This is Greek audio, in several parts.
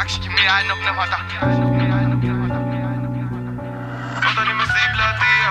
τάξη και μία είναι πνεύματα. Όταν είμαι στην πλατεία,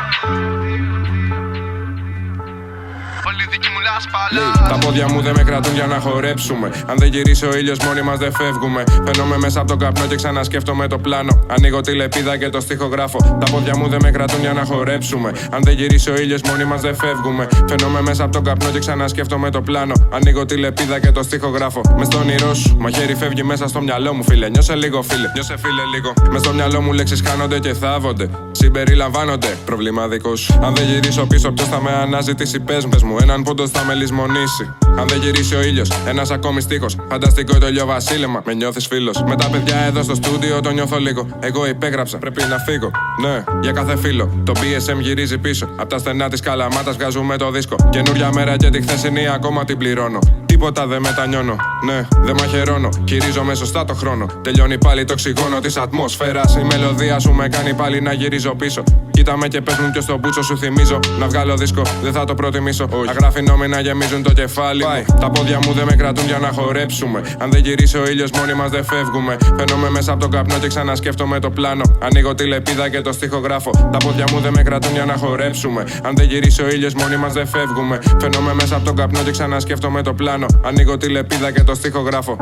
όλοι δικοί μου λάσπαλα. Τα πόδια μου δεν με κρατούν για να χορέψουμε. Αν δεν γυρίσει ο ήλιος, μόνοι μας δεν φεύγουμε. Φαίνομαι μέσα από τον καπνό και ξανασκέφτομαι το πλάνο. Ανοίγω τη λεπίδα και το στίχο γράφω. Τα πόδια μου δεν με κρατούν για να χορέψουμε. Αν δεν γυρίσει ο ήλιος, μόνοι μας δεν φεύγουμε. Φαίνομαι μέσα από τον καπνό και ξανασκέφτομαι το πλάνο. Ανοίγω τη λεπίδα και το στίχο γράφω. Μες στο όνειρό σου, μαχαίρι φεύγει μέσα στο μυαλό μου, φίλε. Νιώσε λίγο, φίλε. Νιώσε, φίλε, λίγο. Μες στο μυαλό μου λέξεις χάνονται και θάβονται. Συμπεριλαμβάνονται, πρόβλημα δικό σου. Αν δεν γυρίσω πίσω, ποιος θα με αναζητήσει, πες μου. Έναν πόντο θα με λησμονήσει. Αν δεν γυρίσει ο ήλιος, ένας ακόμη στίχος. Φανταστικό το ηλιοβασίλεμα, με νιώθεις φίλος. Με τα παιδιά εδώ στο στούντιο το νιώθω λίγο. Εγώ υπέγραψα, πρέπει να φύγω. Ναι, για κάθε φίλο. Το BSM γυρίζει πίσω. Απ' τα στενά της Καλαμάτας βγάζουμε το δίσκο. Καινούρια μέρα και τη χθεσινή ακόμα την πληρώνω. Τίποτα δεν μετανιώνω. Ναι, δεν μαχαιρώνω. Χειρίζομαι σωστά το χρόνο. Τελειώνει πάλι το οξυγόνο της ατμόσφαιρας. Η μελωδία σου με κάνει πάλι να γυρίζω πίσω. Κοίτα με και πες μου ποιος στον μπούτσο σου θυμίζω. Να βγάλω δίσκο, δεν θα το προτιμήσω. Αγράφει νόμοι να γεμίζουν το κεφάλι μου. Τα πόδια μου δεν με κρατούν για να χορέψουμε. Αν δεν γυρίσει ο ήλιος, μόνοι μας δεν φεύγουμε. Φαίνομαι μέσα από τον καπνό και ξανασκέφτομαι το πλάνο. Ανοίγω τη λεπίδα και το στίχο γράφω. Τα πόδια μου δεν με κρατούν για να χορέψουμε. Αν δεν γυρίσει ο ήλιος, μόνοι μας δεν φεύγουμε. Φαίνομαι μέσα από τον καπνό και ξανασκέφτομαι το πλάνο. Ανοίγω τη λεπίδα και το στίχο γράφω.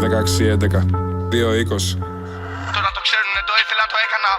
16-11 2-20. Τώρα το ξέρουνε, το ήθελα, το έκανα.